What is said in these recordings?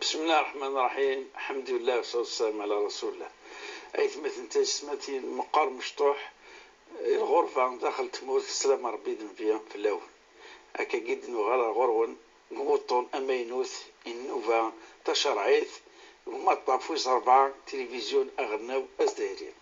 بسم الله الرحمن الرحيم. الحمد لله والصلاة والسلام على رسول الله. أيث مثل تسمتي مقار مشطوح الغرفة داخل تموت السلام ربي ذن فيها في اللون هكا جد نغرى غرون قوطون أمينوث إنوفا تشرعيث وما طافوس 4 تلفزيون أغناو أزدهرين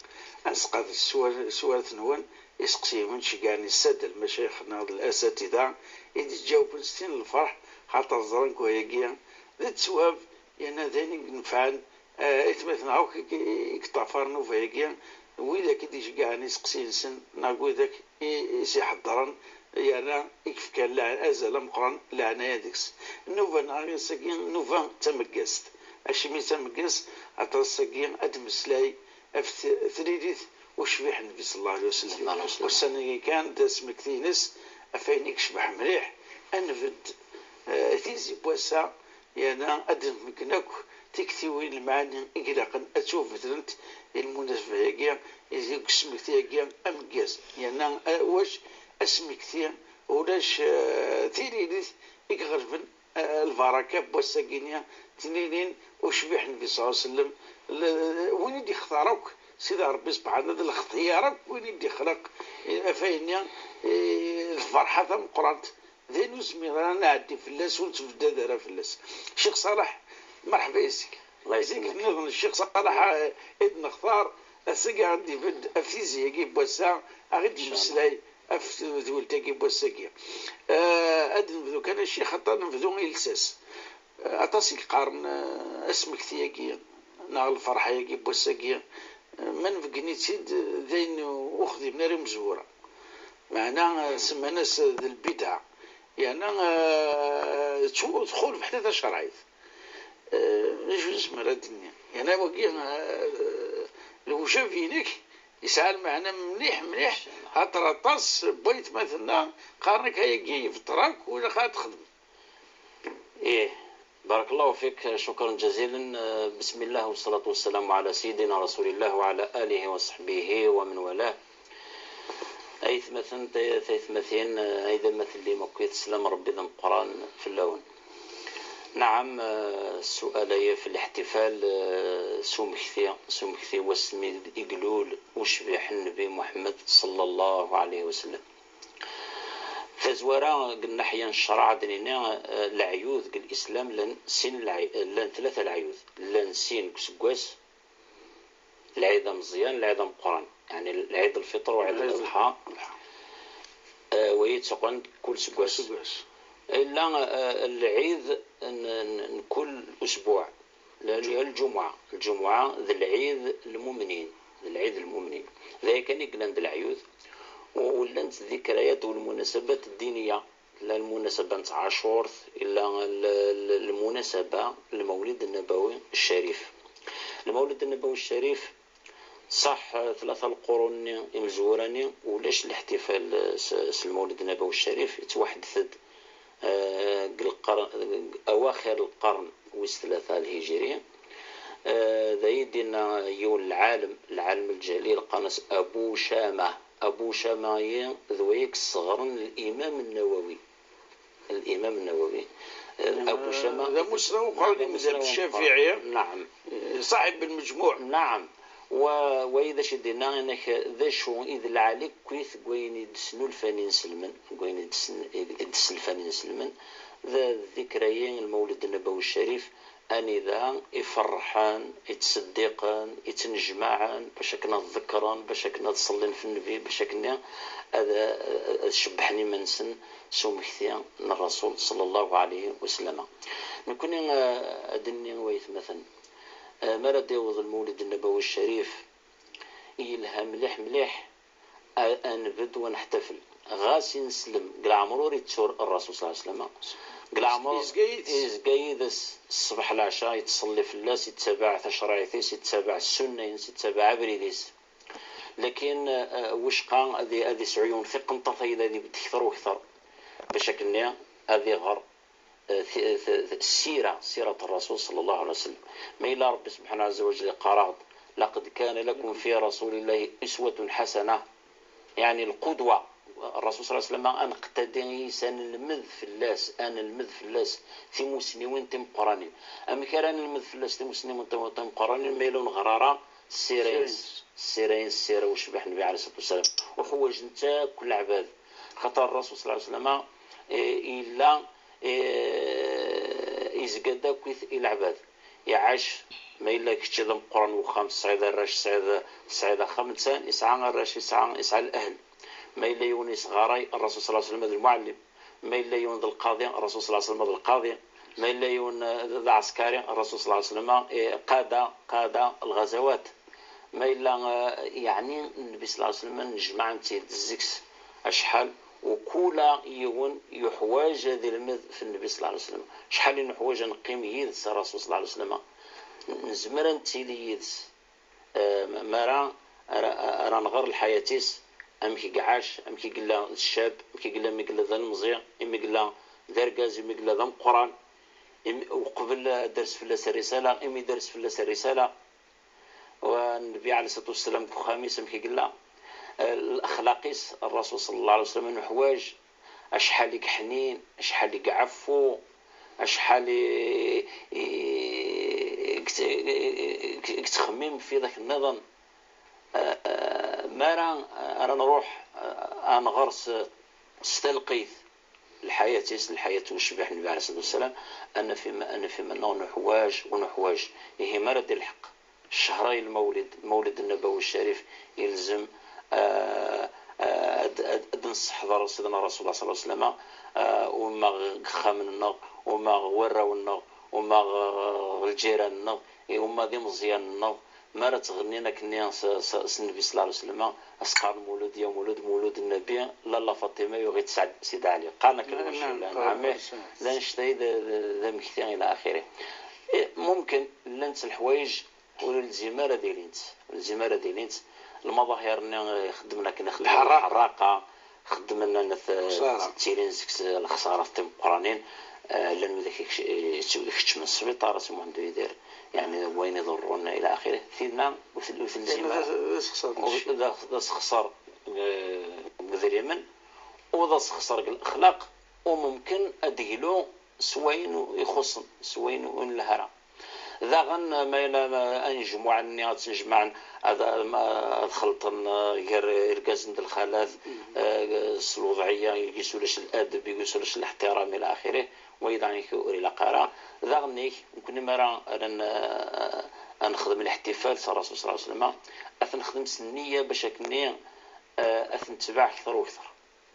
أنسقط السوار نون يسقسيهم شقاني السادة المشايخنا الأساتذة إذا تجاوب ستين الفرح خاطر زرنك وهي ذا تسواب يعني ذاني نفعل إثبات نعوك يكتفر نوفاكيا وإذا كنت يشقعني سقسين سن ناقو ذاك يحضرن يعني يكف كان لا أزال مقرن لعناية ديكس نوفا ناقي ساكين نوفا تمقست أشمي تمقست أترساكين أدمسلاي ثريديث وشبيح النبي صلى الله عليه وسلم والسنة كان داس مكتينس أفينيك شبح مليح أنفد تيزي بواسا يعني أدم مكناك تكتوين المعاني إقلاقا أتشوف فترنت المناسبة هيكيا إذا قسمك هيكيا أمقاز يعني واش أسمك ثيا ولاش تيريديث إقغرفن البركة بواساكينيا تنينين وشبيح النبي صلى الله عليه وسلم وين يدي اختارك سيدي ربي سبحانه وتعالى اختيارك وين يدي خلق أفاينيا الفرحة ثم قرانت ذي نسمي رانا نعدي فلاس ونتفدا دارا فلاس. الشيخ صالح مرحبا يسك الله يسلمك. نظن الشيخ صالح إذن اختار أسقى عندي بد أفيزي يجيب بوسا أغيد مسلاي ذولتا يجيب بوسا كيا أدن بذو كان الشيخ خطا نفذو إلساس أتصل قارن اسمك ثياكيا ناغ الفرحة يجيب بوسا كيا من فقني تسيد ذين أخذي بناري مزورة معنا سماناس ذي البدع يعني تدخل في حدث شرعي ايش اسمه الدنيا يعني وقيا لو شاف فينك يسأل معنا مليح هترطس بيت مثلا قارنك هيجي في الطراك ولا خا تخدم. ايه بارك الله فيك، شكرا جزيلا. بسم الله والصلاة والسلام على سيدنا رسول الله وعلى آله وصحبه ومن والاه. أيث مثلا أيضا مثل اللي مكويت السلام ربي ذا القرآن في اللون. نعم، السؤال في الاحتفال سمكثي واسمي إقلول وشبيح النبي محمد صلى الله عليه وسلم. فزورا قلنا حيا الشرع دنينا العيوذ الإسلام لن ثلاثة العيوذ لن سين كسكواس العيد مزيان العيد القرآن يعني العيد الفطر وعيد الأضحى ويتسقون كل سكواس إلا العيد كل أسبوع الجمعة ذي العيد المؤمنين ذا كان قلنا العيوذ ولنت الذكريات والمناسبات الدينية لا المناسبة نتاع عاشور إلا المناسبة المولد النبوي الشريف. المولد النبوي الشريف صح 3 القرون مزوراني ولاش الاحتفال المولد النبوي الشريف يتوحدث أواخر القرن والثلاثة الهجرية. ذا يدينا يول العالم الجليل قناص أبو شامة ذويك الصغرن الإمام النووي أبو شامة ذا مسلم قولي مذهب الشافعية. نعم صاحب المجموع. نعم. وإذا شدينا أنك ذا شو إذا العليك كويث قوين يدسنو الفانين سلمن يدسن الفانين سلمن ذا الذكريين المولد النبوي الشريف أني ذا يفرحان يتصدقان يتنجمعان باش كنا ذكران باش كنا تصلين في النبي باش كنا هذا شبحني منسن سومكثيا الرسول صلى الله عليه وسلم. نكون أدني ويث مثلا مرة يوض المولد النبوي الشريف يلها مليح أنبد ونحتفل غاسي نسلم قل عمروري تسور الرسول صلى الله عليه وسلم قل عمرو يزقيد الصبح العشاء يتصلي في اللاس يتبع تشريعيثيس يتبع السنة يتبع عبريديس. لكن وشقا هذه سعيون ثق انطفي هذه بتكثر وكثر بشكل هذه غر سيرة الرسول صلى الله عليه وسلم. ما إلا رب سبحانه عز وجل قرأت لقد كان لكم في رسول الله أسوة حسنة يعني القدوة الرسول صلى الله عليه وسلم أن قتدي سان المذ فلاس أنا المذ فلاس في مسنين تم قرانين أم كان المذ فلاس في مسنين تم قرانين ميلون غرارة السيرين السيرة وشبح النبي عليه الصلاة والسلام وحواج نتا كل عباد خاطر الرسول صلى الله عليه وسلم إلا يزقدا كويث العباد يعاش ما إلا كتشد القرآن وخمس صعيدة الراش صعيدة خمسان يسعى الراش يسعى الأهل ما إلا يونس غاري الرسول صلى الله عليه وسلم المعلم ما إلا يون ذا القاضي الرسول صلى الله عليه وسلم القاضي ما إلا يون ذا عسكري الرسول صلى الله عليه وسلم قاد الغزوات ما إلا يعني النبي صلى الله عليه وسلم نجمع نتيد الزكس أشحال وكولا يون يحواج هذه المذ في النبي صلى الله عليه وسلم شحال نحواج نقيم يدس الرسول صلى الله عليه وسلم نزمر نتيلي يدس مرا راه نغر الحياتيس امكي قعاش امكي قلا الشاب امكي قلا مي قلا ذا المزيع امي قلا ذرقاز امي قلا ذا القران وقبل درس فلاس الرساله امي درس فلاس الرساله والنبي عليه الصلاه والسلام خامس امكي قلا الاخلاقيس الرسول صلى الله عليه وسلم حواج اشحال حنين اشحال عفو اشحال تخمم في ذاك النظام ما راه نروح نغرس استلقيت الحياة وشبح النبي عليه الصلاة والسلام أن فيما نحواج هي مرد الحق الشهرين المولد النبوي الشريف يلزم نصح سيدنا رسول الله صلى الله عليه وسلم وما خامنا وما وراونا وما الجيران وما ذي مزيان ما راه تغنينا كنيا النبي صلى الله عليه وسلم اسقار مولود يوم مولود النبي لالا فاطمه يغي تسعد سيدة علي قالنا نعمه لا نشتي ذا مكثير الى اخره ممكن لنت الحوايج ولا الزماره ديالينت المظاهر اللي خدمنا كنا الحراقه خدمنا تيرينزكس الخساره تم قرانين لانه ذاك يكتشف من السبيطار اسمه عنده يدير يعني وين يضرونا الى اخره ثينا وفي الزماره ذا خسر بذ اليمن وذا خسر الاخلاق وممكن اديلو سوين يخص سوين الهرم ذا غن ما إلا أنجمع عني تنجمع هذا خلط غير إرجاز عند الخلاث الوضعية يقيسولش الأدب يقيسولش الاحترام إلى آخره وإذا يكوري لقارة ذا غنيك ممكن مرة أن نخدم الاحتفال صلى الله عليه وسلم أثن نخدم سنية باش كني أثن تبع أكثر وأكثر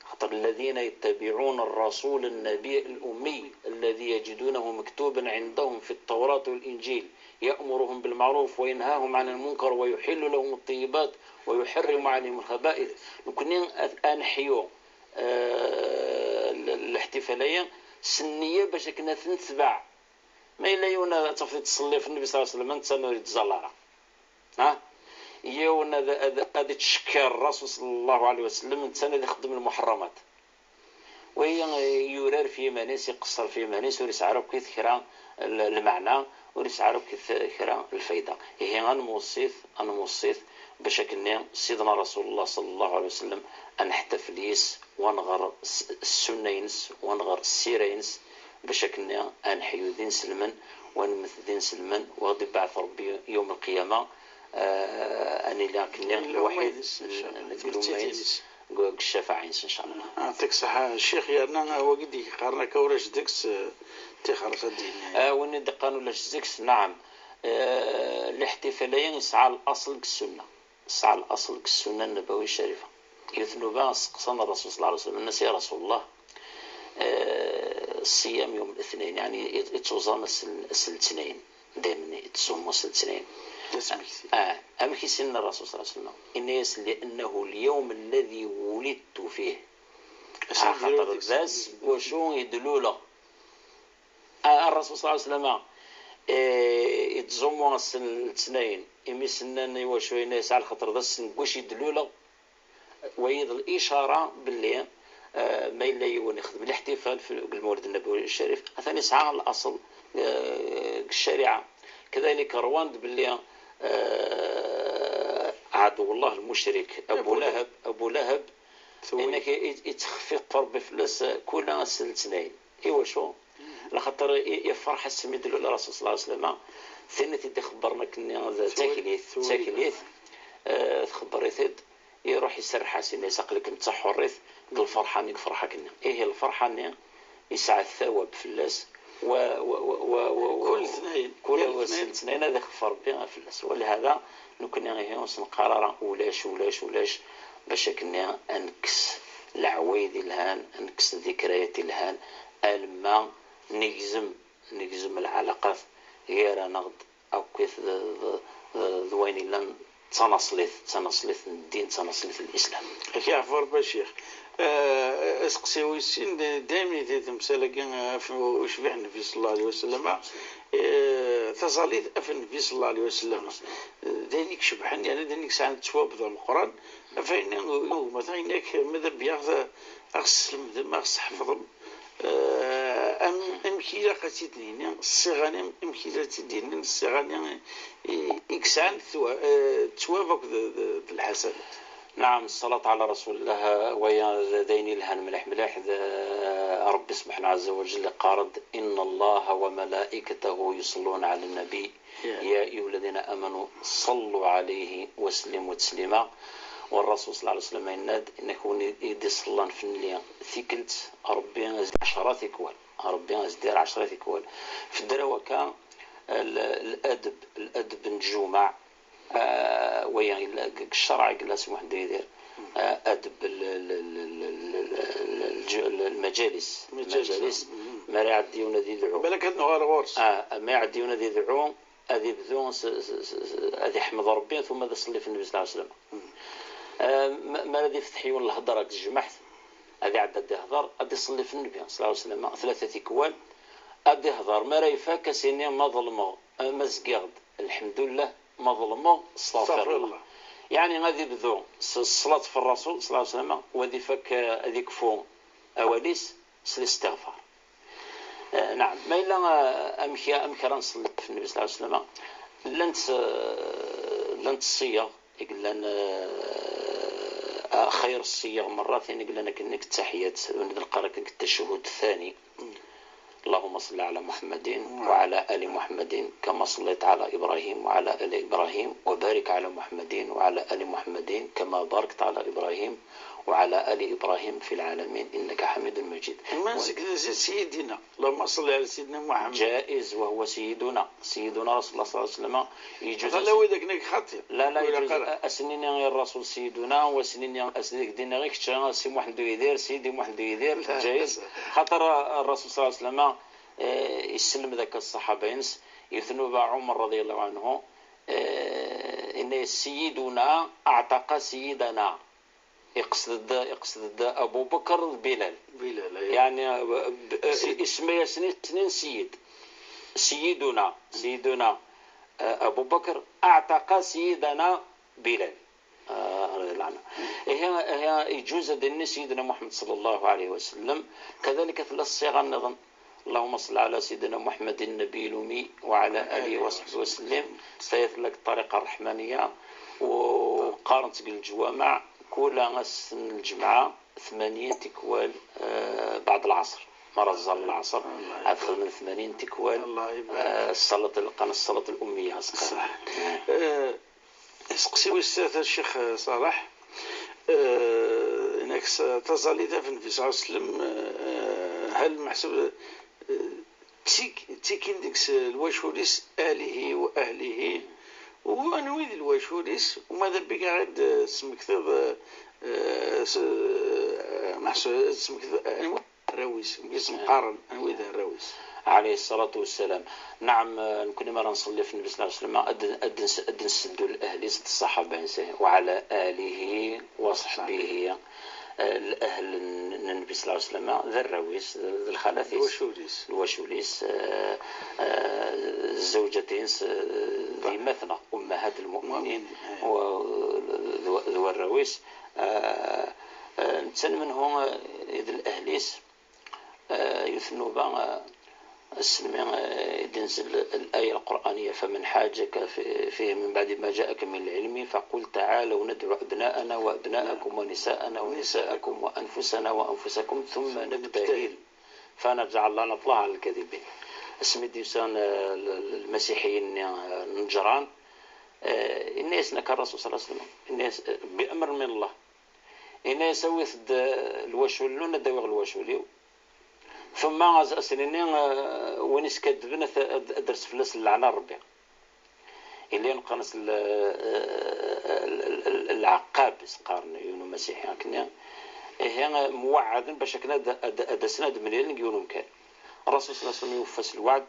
خاطر الذين يتبعون الرسول النبي الأمي الذي يجدونه مكتوبا عندهم في التوراة والإنجيل يأمرهم بالمعروف وينهاهم عن المنكر ويحل لهم الطيبات ويحرم عليهم الخبائث نكون أنحيو الاحتفالية سنية باش كنا نتبع ما إلا يونا تفضل تصلي في النبي صلى الله عليه وسلم أنت نريد تزلارة يونا هذا تشكر الرسول صلى الله عليه وسلم أنت اللي يخدم المحرمات وهي يورار في مناس يقصر في مناس وليس عارف كيف كرا المعنى وليس عارف كيف كرا الفايدة هي أنا موصيت بشكل سيدنا رسول الله صلى الله عليه وسلم أن احتفليس ونغر السنينس ونغر السيرينس بشكل أن حيو دين سلمن ونمثل دين سلمن وغادي بعث ربي يوم القيامة أني لكن الوحيد نديرو الشفاعة إن شاء الله. يعطيك الصحة الشيخ أنا هو قد قارنا كورش ديكس تخلص الدين. وين دقان ولا ديكس نعم الاحتفالية يسعى الأصل السنة النبوية الشريفة. يثنوا بها سقسنا الرسول صلى الله عليه وسلم الناس يا رسول الله الصيام يوم الاثنين يعني يتصوم الاثنين دائما يتصوم الاثنين. أم سن الرسول صلى الله عليه وسلم إنيس لأنه اليوم الذي ولدت فيه خاطر الناس وشو يدلوا له الرسول صلى الله عليه وسلم يتصوموا الاثنين إمي سنان وشو الناس على خاطر ذا واش يدلوا له ويض الإشارة باللي ما إلا يخدم الاحتفال في المولد النبوي الشريف ثاني ساعة الأصل الشريعة كذلك رواند باللي عدو الله المشرك أبو لهب انك يتخفي الطرب فلس كل سنين ايوا شو لخاطر يفرح السميد الرسول صلى الله عليه وسلم ثاني تدي خبرنا كني تاكليث خبريث يروح يسرح سيني يساق لك نتا حريث الفرحه فرحه كنا ايه الفرحه يسعى الثواب فلاس كل اثنين كل اثنين هذا خفر بها فلاس. ولهذا نكون غير نقرر ولاش باش كنا انكس العوايد الهان انكس ذكريات الهان الما نجزم العلاقات غير نغض او كيف ذوين لن تنصلث الدين تنصلث الاسلام. كي عفوا ربي الشيخ اسقسي ويسين دائما تمثال كان وشبع النبي صلى الله عليه وسلم تصاليث اف النبي صلى الله عليه وسلم دينيك شبحني يعني دينيك ساعه تواب ذا القران فإن مثلا هناك ماذا بياخذ أغسل ما أغسل حفظهم أم كيلا قتيدين الصغاني أم كيلا تدين الصغاني إكسان توابك الحسن. نعم الصلاة على رسول الله ويا ديني الهن ملح ربي سبحانه عز وجل قارد إن الله وملائكته يصلون على النبي يا أيها الذين آمنوا صلوا عليه وسلموا تسليما. والرسول صلى الله عليه وسلم يناد إنه يدي صلان في الليل ثقلت ربي أزدير 10 ثقوال ربي أزدير 10 ثقوال في الدروة كان الأدب نجومع ويعني الشرع جلس واحد يدير أدب المجالس ما يعديون ذي ذعو بالك أنه غورس ما يعديون ذي ذعو هذه بدون هذه حمد ربي ثم هذا صلي في النبي صلى الله عليه وسلم ما الذي فتحيون الهضره الجمعت هذه عدد يهضر هذه صلي في النبي صلى الله عليه وسلم 3 كوال هذه يهضر ما رايفاك سيني ما ظلمه ما زقاد الحمد لله ما ظلمه استغفر الله يعني غادي بدو الصلاه في الرسول صلى الله عليه وسلم وهذه فك هذيك فو اواليس الاستغفار. نعم ما الا امكن نصلي في النبي صلى الله عليه وسلم لن تصيغ يقول خير الصيغ مرات ثاني يقول لنا كنك التحيات ونلقى لك التشهد الثاني اللهم صل على محمد وعلى آل محمد كما صليت على إبراهيم وعلى آل إبراهيم وبارك على محمد وعلى آل محمد كما باركت على إبراهيم وعلى آل إبراهيم في العالمين إنك حميد مجيد. سيدنا اللهم صل على سيدنا محمد جائز وهو سيدنا رسول الله صلى الله عليه وسلم يجوز لا وذاك خاطر لا يجوز أسنين الرسول سيدنا وسنين أسنين دينا غير سي محمد يدير سيدي محمد يدير جائز خاطر الرسول صلى الله عليه وسلم يسلم ذاك الصحابة يثنوا عمر رضي الله عنه إن سيدنا أعتق سيدنا يقصد أبو بكر بلال يعني اسمه سنين سيدنا أبو بكر أعتق سيدنا بلال رضي الله عنه. هي يجوز أن سيدنا محمد صلى الله عليه وسلم كذلك في الصيغة النظام اللهم صل على سيدنا محمد النبي الأمي وعلى آله وصحبه وسلم سيث لك الطريقة الرحمنية وقارنت بالجوامع كل الجمعة 8 تكوال بعد العصر مرة ظل العصر أدخل من 8 تكوال الصلاة الأمية صح. اسقسي وستاذ الشيخ صالح انك تظل في النبي صلى الله عليه وسلم هل محسوب تيكيندكس الواشوريس آله وأهله وأنويد الواشوريس وماذا بك عاد سمكتب محسوب سمكتب الراويس اسم قارن أنويد الراويس عليه الصلاة والسلام. نعم نكون مرة نصلي في النبي صلى الله عليه وسلم أدن سدوا الأهل الصحابة وعلى آله وصحبه الأهل النبي صلى الله عليه وسلم ذا الرويس ذا الخلاثيس الوشوليس الزوجتين ذي مثنى أمهات المؤمنين وذو الرويس نتسن منهم إذ الأهليس يثنوا السلمي تنزل الآية القرآنية فمن حاجك فيه من بعد ما جاءك من العلم فقل تعالوا ندعو أبناءنا وأبناءكم ونساءنا ونساءكم وأنفسنا وأنفسكم ثم نبتهل فنرجع الله نطلع على الكذبين. اسم ديسان المسيحيين نجران الناس نكر الرسول صلى الله عليه وسلم الناس بأمر من الله الناس سويت الوشول ندوغ الوشولي ثم أسنين ونس كذبنا درس فلس على ربي اللي نقنص العقاب قارن يونو مسيحي كنا هي موعد باش كنا دسنا دمليل يونو كان الرسول صلى الله عليه وسلم يوفس الوعد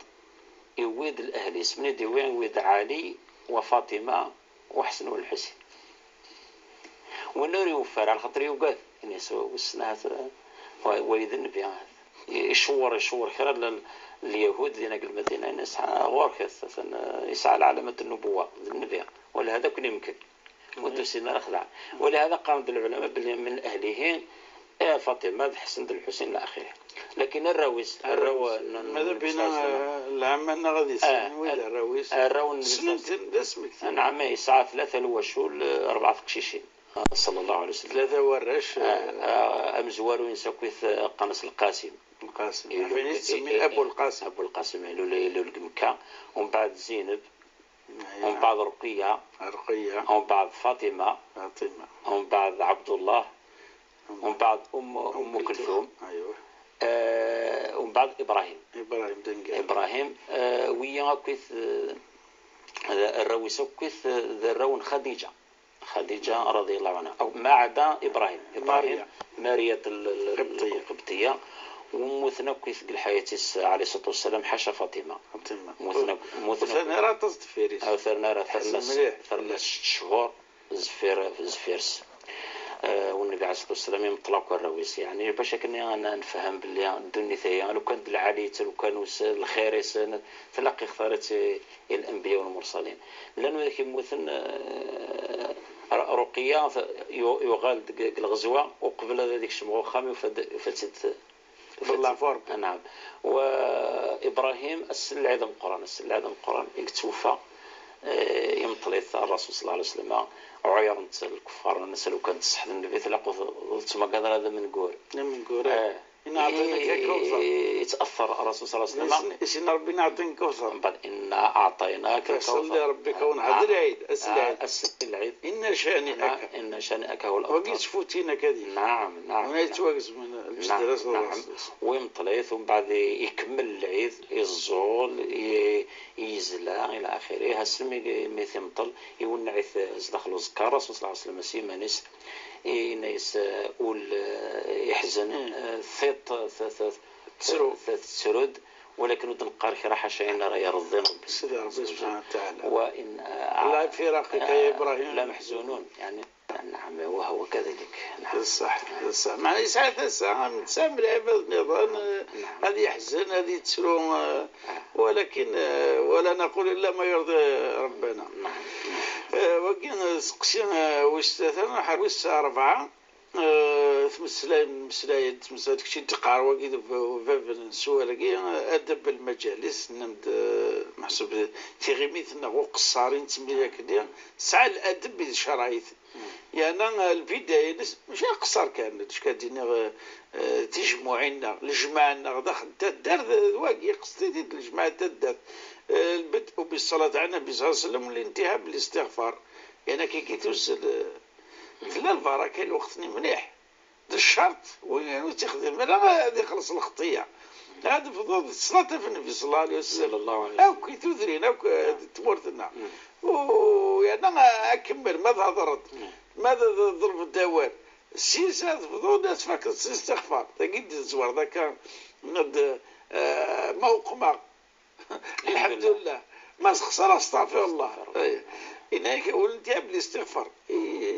يويد الاهل اسمني ديوان يويد علي وفاطمه وحسن والحسين والنور يوفر على خاطر يوقف الناس وسنات وليد النبي هذا يشور خير اليهود اللي نقل المدينه الناس غور يسعى علامه النبوه النبي ولهذا كن يمكن ودوسينا رخلع ولهذا قام العلماء من اهله فاطمه حسن الحسين الى اخره. لكن الراويس ماذا بينا العام غادي وين الراويس سنين اسمك نعم يسعى 3 الوشول 4 قشيشين صلى الله عليه وسلم 3 ورش امزوار ينسكوث قنص القاسم فين تسمي ابو القاسم لو مكه ومن بعد زينب ومن بعد رقيه ومن بعد فاطمه ومن بعد عبد الله ومن بعد ام كلثوم ايوه ومن بعد ابراهيم ويا كيف الرويس كيف الرون خديجه رضي الله عنها او ما عدا ابراهيم ماريا القبطيه ومثنى كيف الحياة عليه الصلاة والسلام حاشا فاطمة مثنى راه تصدفيريس أو ثرناس شهور زفيرس والنبي عليه الصلاة والسلام يمطلق الرويس يعني باش كنا أنا نفهم باللي الدنيا ثيا لو كان العالية لو كانوا الخيرس تلقي اختارت الأنبياء والمرسلين لأنه ذاك مثل رقية يغال الغزوة وقبل ذلك شمعو خامي وفتت بالله فور نعم. وإبراهيم السلعيد القرآن يكتوفى يمطلث الرسول صلى الله عليه وسلم وعيرت الكفار والناس لو كانت تصحد النبي تلاقوا ثم قدر هذا من قول إن أعطيناك كوثر يتأثر الرسول صلى الله عليه وسلم إن ربي نعطينك كوثر بعد إن أعطيناك كوثر صلي ربك ونحضر العيد العيد إن شانئك هو الأبتر وقيت فوتينا كذي نعم هنا يتواجز من المجدرس ويمطلث ومن بعد يكمل العيد يزول يزلا إلى آخره هالسمي مثل مطل يونعث دخلوا زكار الرسول صلى الله عليه وسلم سيمانيس ناس أول يحزن تسرود ولكن تنقار راح شيئا راه يرضي سيدي ربي سبحانه وتعالى وإن لا فراقك يا إبراهيم لا محزونون يعني نعم وهو كذلك نعم صح مع ساعات الساعة متسامر العباد نظام هذه يحزن هذه تسرو ولكن ولا نقول إلا ما يرضي ربنا وكان سقسينا واستثنى حروس 4 مسلايد كشي تقار وكيد فافن سوالكي أدب المجالس نمد محسوب تيغيميثنا قصارين تسميها كدير ساعة الأدب الشرعي يعني البداية مش قصار كانت كدينا تجمعنا الجماعنا داخل الدار واقي قصدي الجماعة الدار البدء بالصلاة على النبي صلى الله عليه وسلم والانتهاء بالاستغفار يعني كي توصل في البركة الوقت مليح الشرط وتخدم لا هذه خلص الخطية هذا فضول صلاة في النبي صلى الله عليه وسلم أو كي تذرين أو تمرتنا ويعني أكمل ماذا ضرت ماذا ضرب الدوار السياسة فضول ناس فكرت استغفار تجد الزوار ذاك موقمة الحمد لله ما خسر استغفر الله إنك والانتهاء بالاستغفار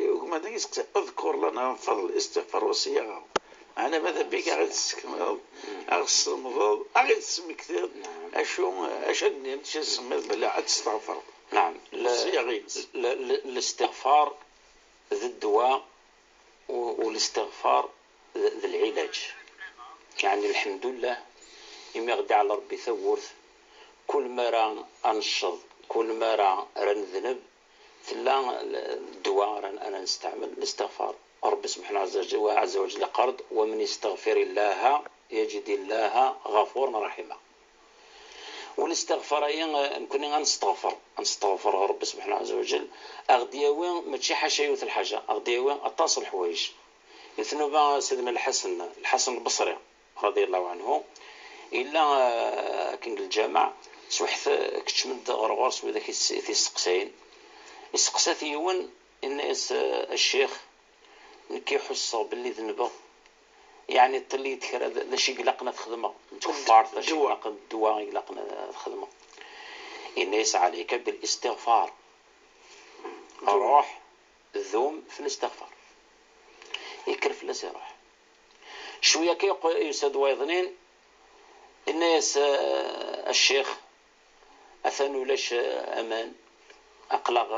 وما تنسى اذكر لنا فضل الاستغفار وصياغه أنا ماذا بك أغسل أغسل المفروض أغسل كثير أشدني أنت سميت بلا أتستغفر نعم الاستغفار ذي الدواء والاستغفار ذي العلاج يعني الحمد لله إمي غدي على ربي ثورث كل ما راه أنشط كل ما راه نذنب ثلا الدواء أنا نستعمل الاستغفار. ربي سبحانه عز وجل قرض ومن يستغفر الله يجد الله غفورا رحيما. والاستغفار نكون نستغفر ربي سبحانه عز وجل أغدياوي ماشي حاشا يوث الحاجة أغدياوي أطاس الحوايج. يثنوا سيدنا الحسن البصري رضي الله عنه إلا كان الجامع سوحت كتشمد غرغرس وذاك يسقسين يسقسا ثيون الناس الشيخ كيحس باللي ذنبه يعني طلي تكرا ذا شي قلقنا تخدمه تكفار ذا شي قلق الدواء يقلقنا تخدمه. الناس عليك بالاستغفار روح ذوم في الاستغفار يكرف لا يروح شويه كي يسد ويظنين الناس الشيخ اثنوا لاش امان اقلق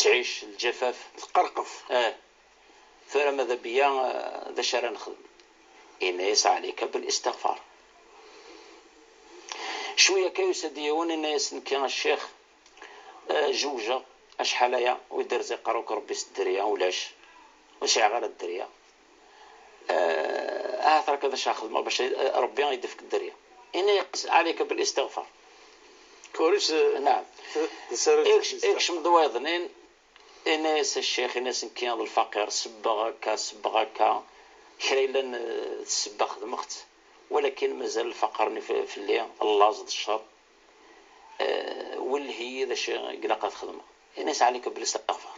تعيش الجفاف تقرقف ثم ماذا بيا ذا شرا نخدم. الناس عليك بالاستغفار شويه كي يسد يون الناس كان الشيخ جوجه اشحاليا ويدير زي قروك ربي الدريا ولاش واش غير الدريا ترى كذا شاخذ ما باش ربي يدفك الدريا. إني عليك بالاستغفار كوريش نعم إيش مضواضنين الناس الشيخ الناس كيان الفقير سبغاكا خيلا تسبخ دمخت ولكن مازال الفقرني في الليل الله زد الشر واللي هي ذا شيء قلقة خدمة. الناس عليك بالاستغفار.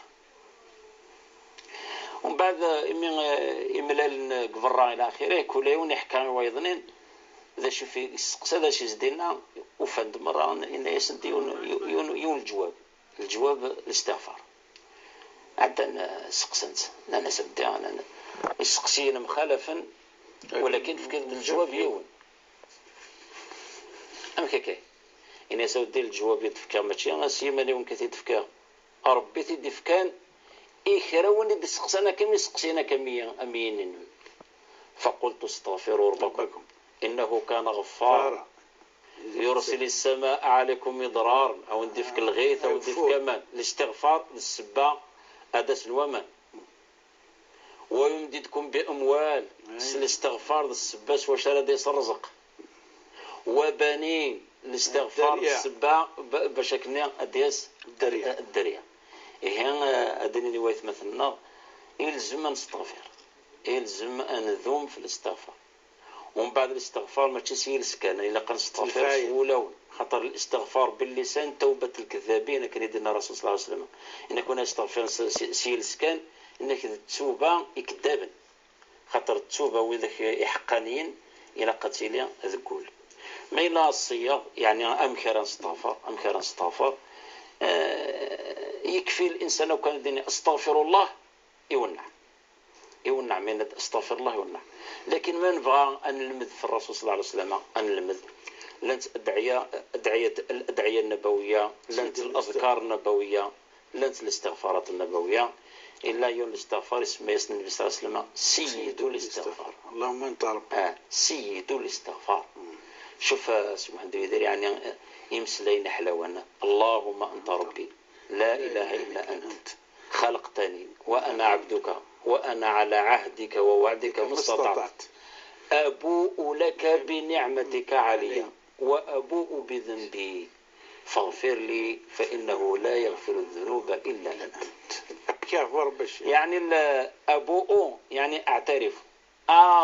ومن بعد إملال قبرا إلى آخره كل يوم يحكي ويظنين ذا شي في سقسا ذا شي زدينا وفند مرة إن يسنتي يون الجواب الاستغفار عندنا سقسنت أنا سبدي أنا يسقسينا مخالفا ولكن في الجواب يون أم كي إن يسودي الجواب يدفكا ماشي أنا سيماني ونكثي دفكا ربي تدي فكان إخراوني بسقسنا كم يسقسينا كمية أمين فقلت استغفروا ربكم إنه كان غفارا يرسل السماء عليكم مضرارا أو ندفك الغيث أو ندفك كمان الاستغفار للسبا أدس الومن ويمددكم بأموال الاستغفار للسباس وشرد يسرزق وبنين الاستغفار للسبا بشكل أديس الدريا. إيه أدني نوايث مثلنا يلزم أن نستغفر يلزم أن نذوم في الاستغفار. ومن بعد الاستغفار ما تسيل سكان إلا كان نستغفر ولو خطر الاستغفار باللسان توبة الكذابين كان يدنا الرسول صلى الله عليه وسلم إن كنا نستغفر سيل سكان إنك التوبة يكذابا خطر التوبة وإذا حقانيين إلى قتيلين ذكول ما إلا الصيغ يعني أمكر نستغفر يكفي الإنسان لو كان ديني أستغفر الله يونع من أستغفر الله يونع. لكن ما نبغى أن نلمذ في الرسول صلى الله عليه وسلم أن نلمذ لنت الأدعية النبوية لنت الأذكار النبوية لنت الاستغفارات النبوية إلا يوم الاستغفار اسمه النبي صلى الله عليه وسلم سيد الاستغفار. اللهم أنت رب سيد الاستغفار. شوف سبحان الله يعني يمسلين حلوانا اللهم أنت ربي لا إله إلا أنت خلقتني وأنا عبدك وأنا على عهدك ووعدك ما استطعت أبوء لك بنعمتك علي وأبوء بذنبي فاغفر لي فإنه لا يغفر الذنوب إلا أنت. يعني أبوء يعني أعترف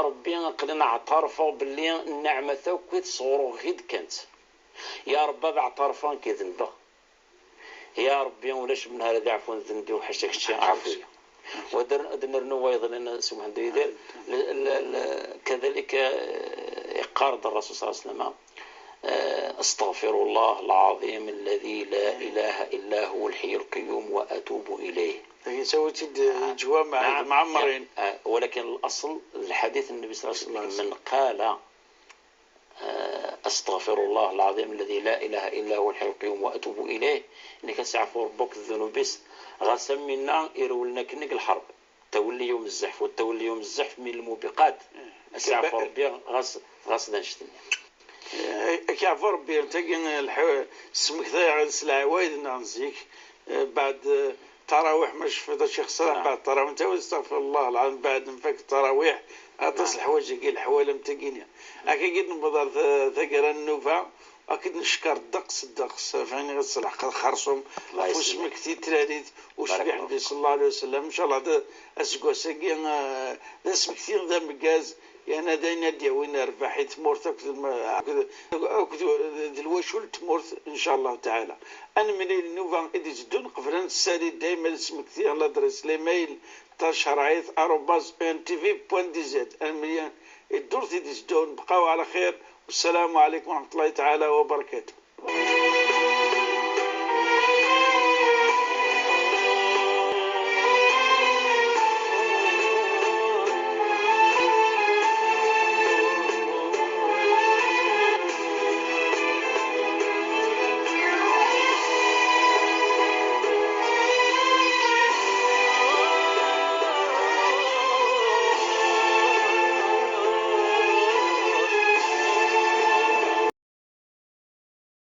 ربي قلنا اعترفوا باللي النعمة ثوكت صورو غيد كانت يا رب اعترفان كي ذنبه يا ربي ولاش من هذا عفوا ذنبي وحشك شي عافيه ودرنا نويض لنا سبحان الله كذلك إقارة الرسول صلى الله عليه وسلم استغفر الله العظيم الذي لا إله إلا هو الحي القيوم وأتوب إليه. لكن سويت جواب معمرين ولكن الأصل الحديث النبي صلى الله عليه وسلم من قال استغفر الله العظيم الذي لا إله إلا هو الحي القيوم وأتوب إليه إنك سعفو ربك الذنوب بس غسم منا يرولنا كنك الحرب تولي يوم الزحف، والتولي يوم الزحف من الموبقات أسعف ربي غاص دانشتني. كيعرف ربي تاكي سمك ذا العوايد نانزيك بعد تراويح مش في شي خساره بعد التراويح انت استغفر الله العظيم بعد نفك التراويح اتصل الحوايج كي الحوالم تاكينيا اكيد نبضر ثقرا النوفا اكيد نشكر الدقس فاني غسلح خرصهم واسمك تيتراريد وشبيح النبي صلى الله عليه وسلم ان شاء الله هذا اسكوساكي اسمك كثير ذا مكاز يعني داينا ديوين رباحي تمورت دلواشول تمورت ان شاء الله تعالى. انا من النوفا اديت دون قفران السالي دايما اسمك كثير لادريس لي ميل تشرعيث @ntv.dz. انا مليان الدور تيديت دون بقاو على خير والسلام عليكم ورحمه الله تعالى وبركاته.